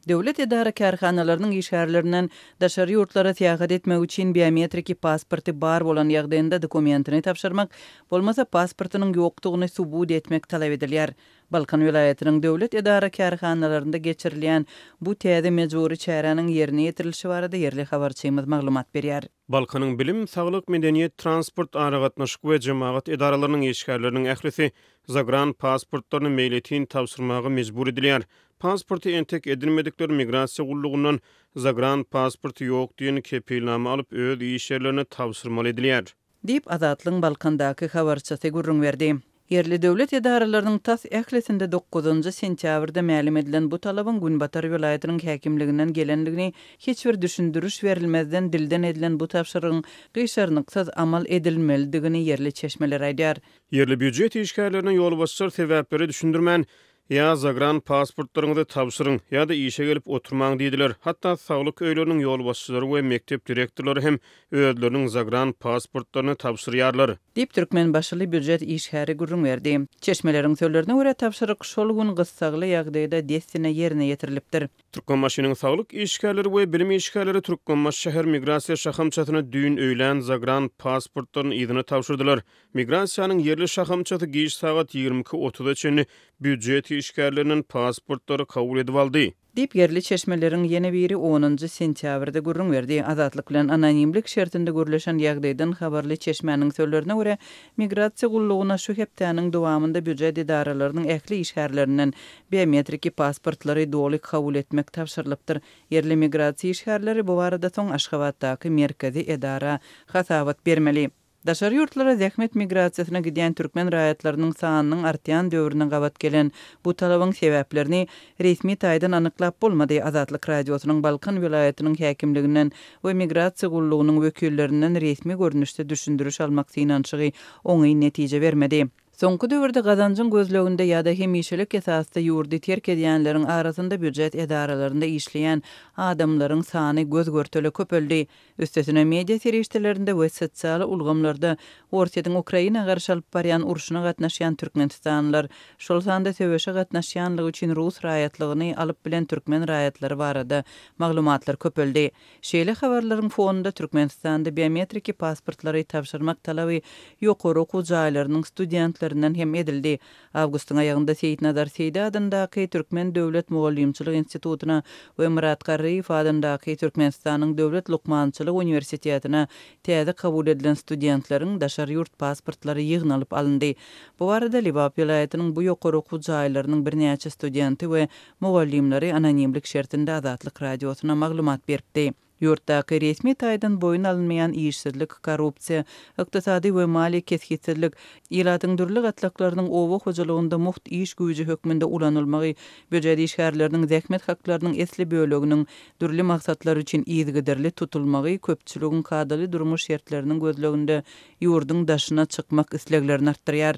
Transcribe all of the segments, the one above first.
Döwlet edara kärhanalarynyň işgärlerinden daşary ýurtlara täýat etmek üçin biometriki pasporty bar bolan ýagdaýynda dokumentini tapşyrmak, bolmasa pasportynyň ýokdugyny subut etmek talap edilýär. Balkan vilayatynyň döwlet edara kärhanalarynda geçirilýän bu täze mejburi çäranyň ýerine ýetirilişi barada ýerli habarçymyz maglumat berýär. Balkanyň bilim, saglyk, medeniýet, transport, aragatnaşyk we jemaat edaralarynyň işgärleriniň ählisi zagran pasportlaryny meýletin tapşyrmagy mejbur edilýär. Pasporty entek edilmedikleri migrasiýa gullugundan zagran pasporty ýok diýen kepilnama alyp öz iş ýerlerine tapşyrmaly edilýär. Dip Azatlyň Balkandaky habarçysy gurrun berdi. Yerli döwlet edaralarynyň tas ählesinde 9 sentýabrda ma'lum edilen bu talabyň Günbatar vilayatynyň häkimliginden gelenligini hiç bir düşündürüş berilmezden dilden edilen bu tapşyrygyň gyşarnyksaz amal edilmelidigini yerli çeşmeler aýdýar. Yerli büdjet işgärlerine ýol başçylar sebäpleri düşündirmän ya zagran pasportlaryňyzy tapşyryň ya da işe gelip oturmaň diýdiler. Hatta saglyk öýleriniň ýol başçylary we mektep direktorlary hem özleriniň zagran pasportlaryny tapşyrýarlar. Dip Türkmen başly büdjet işgäri gurrun berdi. Çeşmeleriň sözlerine görä tapşyryk şol gün gyssagly ýagdaýda destine ýerine ýetirilipdir. Türkmenbaşynyň saglyk işgärleri we bilim işgärleri Türkmenbaş şäher migrasiýa şahamçatyna düýün öýlen zagran pasportlaryny ýygyny tapşyrdylar. Migrasiýanyň yerli şahamçaty giş sagat 22:30-da çenli büdjet işgärleriniň pasportlary kabul edip aldy. Dip yerli çeşmeleriň ýene biri 10 sentýabrda gurrun berdi. Azatlyk bilen anonimlik şertinde görüleşen ýagdaýdan habarly çeşmäniň sözlerine görä migrasiýa gulluguna şu hepdäniň dowamında büdjet edaralarynyň ähli işgärlerinden biometriki pasportlary doly kabul etmek tapşyrylypdyr. Yerli migrasiýa işgärleri bu barada soň Aşgabatdaky merkezi edara hasabat bermeli. Daşary ýurtlara zähmet migrasiýasyna gidýän türkmen raýatlarynyň sanynyň artýan döwrüne gabat gelen bu talabyň sebäplerini resmi taýdan anyklap bolmady. Azatlyk radiosynyň Balkan vilayatynyň häkimliginden we migrasiýa gullugynyň wekillerinden resmi görnüşde düşündürüş almak synançygy oňy netije bermedi. Soňky döwürde gazanjyň gözleginde ýa-da hemişelik esasda ýurdy terk edýänleriň arasynda büdjet edaralarynda işleýän adamlaryň sany göz görteli köpeldi. Üstesine media serişdelerinde we sosial ulgamlarda Ortadan Ukraina garşy alyp barýan urşuna gatnaşýan türkmenistanlylar şol sanda söwüşe gatnaşýanlygy üçin Rus raýatlygyny alyp bilen türkmen raýatlary barada maglumatlar köpeldi. Şeýle habarlaryň fonunda Türkmenistanda biometriki pasportlary tapşyrmak talaby ýokary okuw jaýlarynyň studentlerinden hem edildi. Awgustyň aýagynda Seýitnazar Seýda adyndaky Türkmen Döwlet Mugallimçilik institutuna we Murat Garriýew adyndaky Türkmenistanyň Döwlet Lukmançylyk universitetiне täze kabul edilen studentleriň daşary ýurt pasportlary ýygyny alyp alyndy. Bu barada Libap vilayatynyň bu ýokary okuw jaýlarynyň birnäçe studenti we mugallimleri anonimlik şertinde Azatlyk radiosyna maglumat berdi. Ýurtdaky resmi taýdan boyun alınmayan işsizlik, korrupsiýa, ykdysady we mali kesgitsizlik, ýylatyň dürli gatlaklarynyň owa hojalygynda muht iş güýji hökmünde ulanylmagy, büdjet işgärleriniň zähmet haklarynyň esli böleginiň dürli maksatlar üçin ýygyderli tutulmagy, köpçüligiň kadaly durmuş şertleriniň gözleginde ýurdyň daşyna çykmak isleglerini artdyrýar.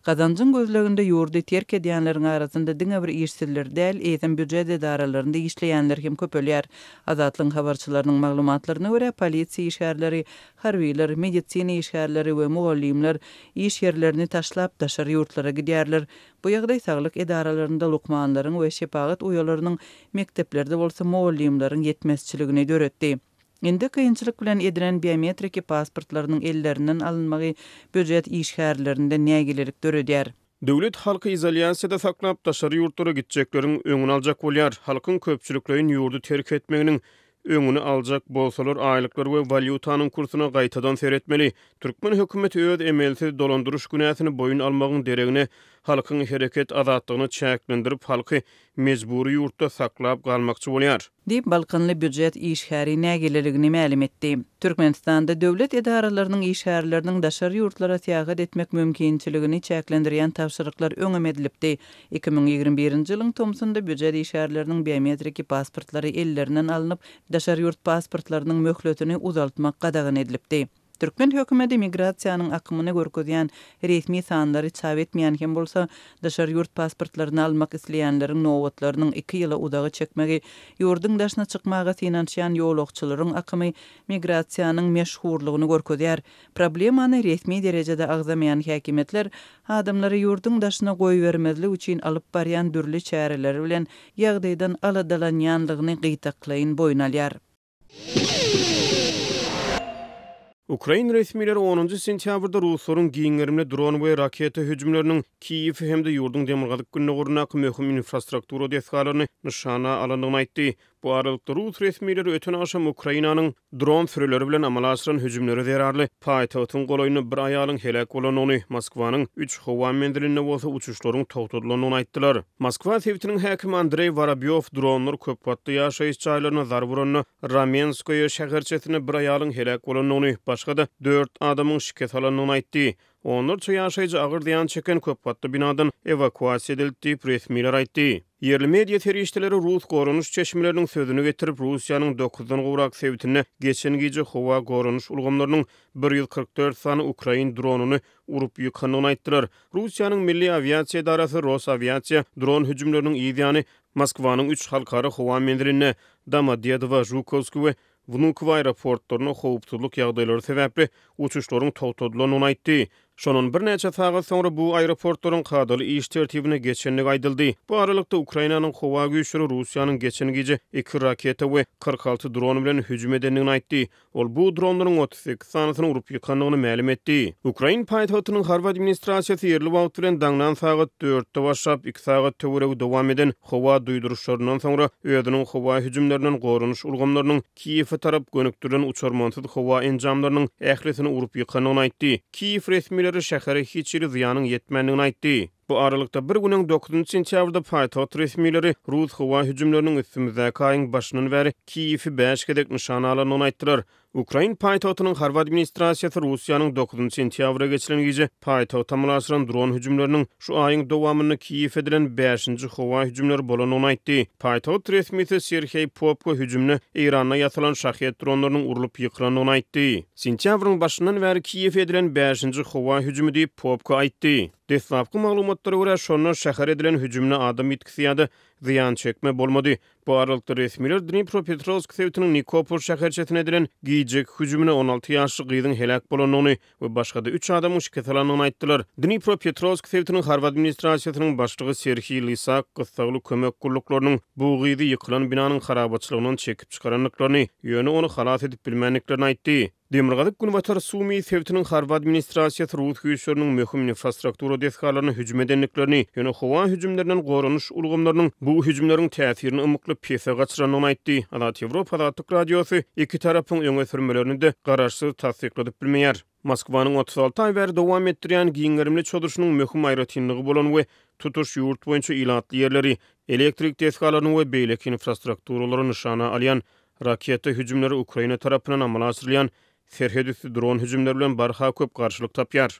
Gazanjyň gözleginde ýurdy terk edýänleriň arasynda diňe bir işsizler däl, eýsem büdjet edaralarynda işleýänler hem köpelýär. Azatlyň habarçylary maglumatlaryna görä polisiýa işgärleri, harbiler, medisina işgärleri we mugallimler iş ýerlerini taşlap daşary ýurtlara gidýärler. Bu ýagdaý saglyk edaralarynda lukmanlaryň we şepagat uýalarynyň mekteplerde bolsa mugallimlaryň ýetmezçiligini döretdi. Indi kıyınçılık bilen edilen biometriki pasportlarynyň ellerinden alınmagy büdjet işgärlerinde nägilerik döredýär. Döwlet halky izoliýasiýada saklap daşary ýurtlara gitjekleriň öňüni aljak bolýar. Halkyň köpçüliklerini ýurdu terk etmeginiň öňüni aljak bolsalar aýlyklary we valyutanyň kursyna gaýtadan seretmeli. Türkmen hökümeti öz emelsiz dolandyryş günäsini boyun almagyň deregine halkyň hereket azatlygyny çäklendirip halky mejburi ýurtda saklap galmakçy bolýar. Dip Balkanly büdjet işgäri nägileligini ma'lum etdi. Türkmenistanda döwlet edaralarynyň işgärleriniň daşary ýurtlara täýat etmek mümkinçiligini çäklendirýän tapşyryklar öňem edilipdi. 2021-nji ýylyň tomsunda büdjet işgärleriniň biometriki pasportlary ellerinden alınıp daşary ýurt pasportlarynyň möhletini uzaltmak gadagan edilipdi. Türkmen hökümeti migrasiýanyň akymyny görkezýän resmi sanlary çap etmeýän hem bolsa, daşary ýurt pasportlaryny almak isleýänleriň nowatlarynyň 2 ýyla udagy çekmegi, ýurdun daşyna çykmaga synanşýan ýolagçylaryň akymy migrasiýanyň meşhurlygyny görkezýär. Problemany resmi derejede agzamaýan häkimetler adamlary ýurdun daşyna goýbermezlik üçin alyp barýan dürli çäreleri bilen ýagdaýdan aladalanýanlygyny gytaklaýyn boýnalýar. Ukraina resmileri 10 sentýabrda Ruslaryň giňerimli dron we raketa hüjümleriniň Kiýew hemde ýurdun demirgalyk gününe gurnak möhüm infrastruktura desgalaryny nişana alandygyny aýtdy. Bu aralykda Rus resmileri öten aşam Ukrainanyň dron sürüleri bilen amal aşyran hüjümleri zerarly paýtagtyň golaýyny bir aýalyň helak bolanyny, Moskwanyň 3 howa mendiline bolsa uçuşlaryň togtadylanyny aýtdylar. Moskwa sewtiniň häkimi Andrey Vorobýov dronlar köp patly ýaşaýyş jaýlaryna zar vuranny, Ramenskoye şäherçesine bir aýalyň helak bolanyny, başga da 4 adamyň şiket alanyny aýtdy. Onlar ýaşaýjy agyr ziýan çeken köp patly binadan evakuasiýa edildi, resmiler aýtdy. Yerli media terişçileri Rus gorunuş çeşmelerinin sözünü getirip Rusiyanın 9-dan gowrak sewtine geçen gece howa gorunuş ulgamlarynyň 144 sany Ukrain dronunu urup ýykanyny aýtdylar. Rusiyanın milli aviasiýa idarasy Rosaviasiýa dron hüjümleriniň ýygyny Moskwanyň 3 halkara howa mendiline Domodedowo, Zhukovsky we Vnukovo aeroportlaryna howpsuzlyk ýagdaýlary sebäpli uçuşlaryň togtadylanyny aýtdy. Şonun bir neçe sagat soňra bu aeroportlaryň kadaly iş tertibine geçenligi aýdyldy. Bu aralykda Ukrainanyň howa güýçleri Rusiýanyň geçen gece 2 raketa we 46 dron bilen hüjüm edenligini aýtdy. Ol bu dronlaryň 38 sanysyny urup ýykanyny ma'lum etdi. Ukrain paýtagtynyň harba administrasiýasy ýerli wagt bilen daňdan sagat 4-de başlap 2 sagat töwereg dowam eden howa duýduruşlarynyň soňra öýdüniň howa hüjümlerinden gorunuş ulgamlarynyň Kiýew tarap gönükdiren uçarmansyz howa enjamlarynyň ählisini urup ýykanyny aýtdy. Kiýew resmileri şäheri hiç ýeri ziýanyň ýetmänligini aýtdy. Bu aralykda bir günüň 9 sentýabrda paýtagat resmileri Rus howa hüjümleriniň üstümizde kaýyň başynyň bäri Kiýewi 5 gedek nişana alanyny aýtdylar. Ukrain paýtagatynyň harba administrasiýasy Rusiýanyň 9 sentýabra geçiren gece paýtagata aşyran dron hüjümleriniň şu aýyň dowamyny Kiýew edilen 5-nji howa hüjümleri bolanyny aýtdy. Paýtagat resmisi Sergey Popko hüjümni Iranda ýasalan şahet dronlarynyň urulyp ýykranyny aýtdy. Sentýabryň başyndan bäri Kiýew edilen 5-nji howa hüjümi diýip Popko aýtdy. Destlapky maglumatlara görä şondan şäher edilen hüjümne adam ýetkisi ýa-da ziýan çekme bolmady. Bu aralykda resmiler Dnipropetrovsk sewtiniň Nikopol şäherçesine edilen giýjek hüjümine 16 ýaşly gyzyň helak bolanyny we başga da 3 adamyň şiket alanyny aýtdylar. Dnipropetrovsk sewtiniň harba administrasiýasynyň başlygy Serhiy Lysak gysgaly kömek gulluklarının bu gyzy ýykylan binanyň harabatçylygynyň çekip çykaranlyklaryny ýöne onu halat edip bilmänliklerini aýtdy. Demirgalyk Günwatar Sumi sewtiniň harba administrasiýasy Rus güýçleriniň möhüm infrastruktura desgalaryny hüjüm edenliklerini ýöne howa hüjümlerinden gorunuş ulgamlarynyň bu hüjümleriň täsirini ymykly pese gaçyranyny aýtdy. Adat Ýewropa Adatyk Radiosu iki tarapyň öňe sürmelerini de garaşsyz tasdikledip bilmeýär. Moskwanyň 36 aý bäri dowam etdirýän giňerimli çodurşynyň möhüm aýratynlygy bolan we tutuş ýurt boýunça ilatly ýerleri, elektrik desgalaryny we beýlek infrastrukturalary nişana alýan raketa hüjümleri Ukraina tarapyndan amal aşyrylýan serhedüstü dron hüjümleri bilen barha köp garşylyk tapýar.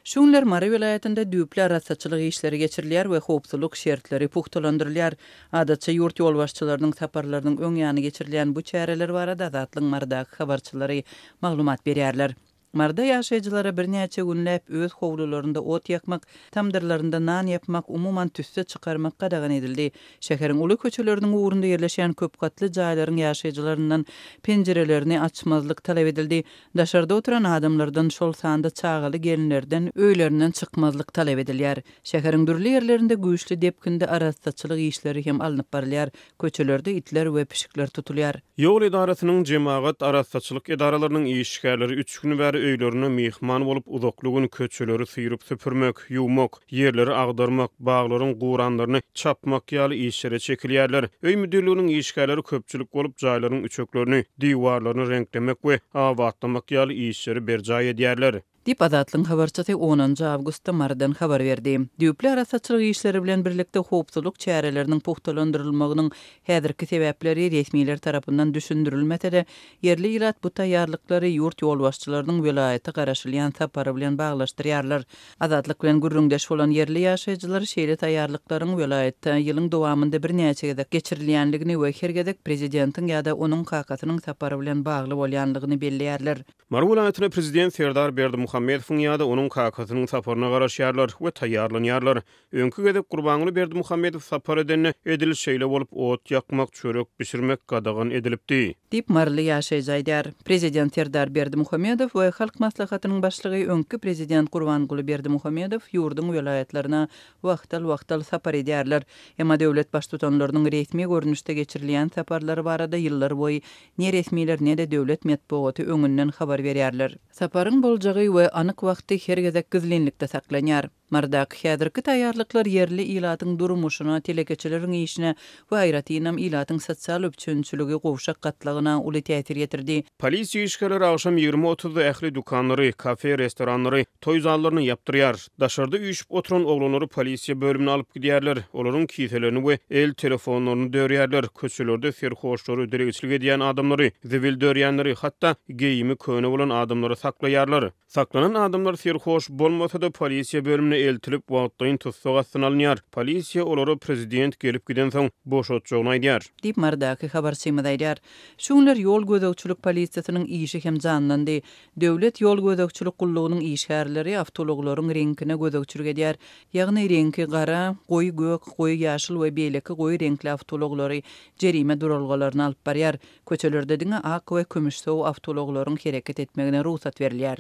Şunlar Mary vilayetinde düýpli arasatçylyk işleri geçirilýär we howpsuzlyk şertleri puhtalandyrylýar. Adatça ýurt ýolbaşçylarynyň saparlarynyň öň ýany geçirilýän bu çäreler barada zatlyň mardaky habarçylary maglumat berýärler. Marda ýaşaýjylara bir näçe günläp öz howlularynda ot ýakmak, tamdyrlarynda nan ýapmak, umuman tüsse çykarmak gadagan edildi. Şäheriň uly köçeleriniň ugrunda ýerleşen köp katly jaýlaryň ýaşaýjylaryndan penjerelerini açmazlyk talap edildi. Daşarda oturan adamlardan şol sanda çağaly gelinlerden öýlerinden çykmazlyk talap edilýär. Şäheriň durly ýerlerinde güýçli depkinde arasatçylyk işleri hem alınıp barylýar. Köçelerde itler we pişikler tutulýar. Ýol idarasynyň jemagat arasatçylyk idaralarının işgärleri 3 gün bäri öýlerine mihman bolup uzaklygyny köçeleri syýryp süpürmek, ýuwmak, ýerleri agdarmak, baglaryň guranlaryny çapmak ýaly işlere çekilýärler. Öý müdürlüğiniň işgärleri köpçülik bolup jaýlaryň üçeklerini, diwarlaryny renklemek we awatlamak ýaly işleri berjaý edýärler. Dip Adatlyň habarçysy 10-njy awgustda Mardan habar berdi. Düýpli arasaçylyk işleri bilen birlikde howpsuzlyk çäreleriniň puhtalandyrylmagynyň häzirki sebäpleri resmiler tarapyndan düşündirilmese-de, yerli ilat bu taýýarlyklary ýurt ýolbaşçylarynyň welaýaty garaşylýan tapary bilen baglaşdyrýarlar. Azatlyk bilen gürrüňdeş bolan yerli ýaşaýjylar şeýle taýýarlyklaryň welaýatda ýylyň dowamynda bir näçe gezek geçirilýänligini we hergedek prezidentiň ýa-da onuň kakatynyň tapary bilen bagly bolýanlygyny belliýärler. Mar welaýatyna prezident Serdar Berdimuhammedowyň ýa-da onuň kakatynyň saparyna garaşýarlar we taýýarlanýarlar. Öňkü gezek Gurbanuly Berdimuhammedow sapar edeni edil şeýle bolup ot ýakmak, çörek pişirmek gadagan edilipdi. Dip marly ýaşaýjy aýdar. Prezident Serdar Berdimuhammedow we Halk Maslahatynyň başlygy öňkü prezident Gurbanuly Berdimuhammedow ýurduň welaýatlaryna wagtal sapar edýärler. Emma döwlet baştutanlarynyň resmi görnüşde geçirilýän saparlary barada ýyllar boýy ne resmiler ne de döwlet medeniýeti öňünden habar berýärler. Saparyň boljagy we anyk wagty her gezek gizlinlikde saklanýar. Mardak häzirki taýýarlyklar yerli ilatyň durmuşyna, telekeçileriň işine we aýratynam ilatyň sosial üçünçüligi gowşak gatlagyna uly täsir ýetirdi. Polisiýa işgärleri agşam 20:30-da ähli dukanlary, kafe, restoranlary, toý zallaryny ýapdyrýar. Daşarda üýüşip oturan oglonlary polisiýa bölümine alyp gidýärler. Olaryň kiselerini we el telefonlaryny dörýärler. Köçelerde serhoşlary, deregiçilik edýän adamlary, zibil dörýänleri, hatda geyimi köne bolan adamlary saklaýarlar. Saklanan adamlar serhoş bolmasa-da polisiýa bölümine eltilip wagtlaýyn tutsaga synalýar. Polisiýa olary prezident gelip giden soň boşatjagyny aýdýar. Dip Mardaky habarçymyda aýdýar. Şuňlar ýol gözegçilik polisiýasynyň işi hem janlandy. Döwlet ýol gözegçilik gullugynyň işgärleri awtologlaryň reňkine gözegçilik edýär. Ýagny reňki gara, goý gök, goý ýaşyl we beýleki goý reňkli awtologlary jerime duralgalaryny alyp barýar. Köçelerde diňe ak we kümüş sow awtologlaryň hereket etmegine ruhsat berilýär.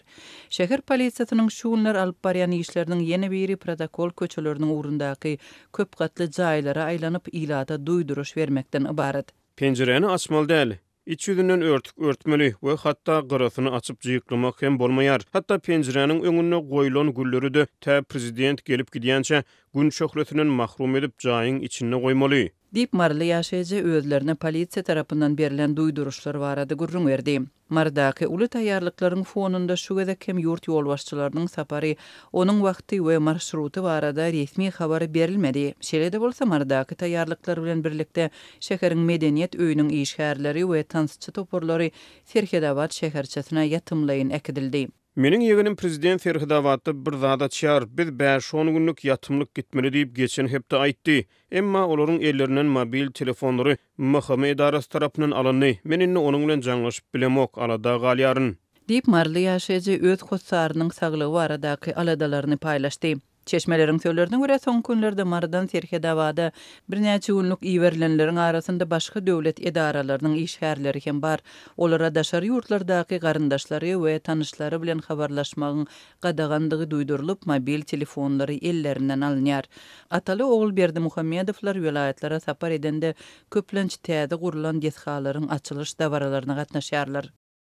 Şäher polisiýasynyň şuňlar alyp barýan işleriniň ýene biri protokol köçeleriniň urundaky köp gatly jaýlara aýlanyp ilata duýduruş bermekden ibaret. Penjereni açmaly däl. İç ýüzünden örtmeli we hatda gyrasyny açyp jyklamak hem bolmaýar. Hatda penjereniň öňüne goýulan gülleri de tä prezident gelip gidýänçe gün şöhretinden mahrum edip jaýyň içine goýmaly. Dip marly ýaşaýjy özlerine polisiýa tarapyndan berilen duýduruşlar barada gurrun berdi. Mardaky uly taýýarlyklaryň fonunda şu gezek hem ýurt ýolbaşçylarynyň sapary, onuň wagty we marşruty barada resmi habary berilmedi. Şeýle bolsa Mardaky taýýarlyklar bilen birlikde şäheriň medeniýet öýüniň işgärleri we tansçy toporlary Serhedawat şäherçesine ýatymlaýyn ekdildi. Meniň ýegenim prezident Serhedawatda bir zada çyar, biz 5-10 günlük ýatymlyk gitmeli diýip geçen hepde aýtdy. Emma olaryň ellerinden mobil telefonlary mahkama edarasy tarapyndan alındy. Men indi onuň bilen jaňlaşyp bilemok, alada galýaryn. Dip marly ýaşaýjy öz hossarynyň saglygy baradaky aladalaryny paýlaşdy. Çeşmeleriň söýlerine görä soň günlerde Mardan Serhedawada bir näçe günlük iýerilenleriň arasynda başga döwlet edaralarynyň işgärleri hem bar. Olara daşary ýurtlardaky garyndaşlary we tanyşlary bilen habarlaşmagyň gadagandygy duýdurylyp mobil telefonlary ellerinden alınýar. Ataly ogul Berdimuhammedowlar welaýatlara sapar edende köplenç täze gurulan deshalaryň açylyş dabaralaryna gatnaşýarlar.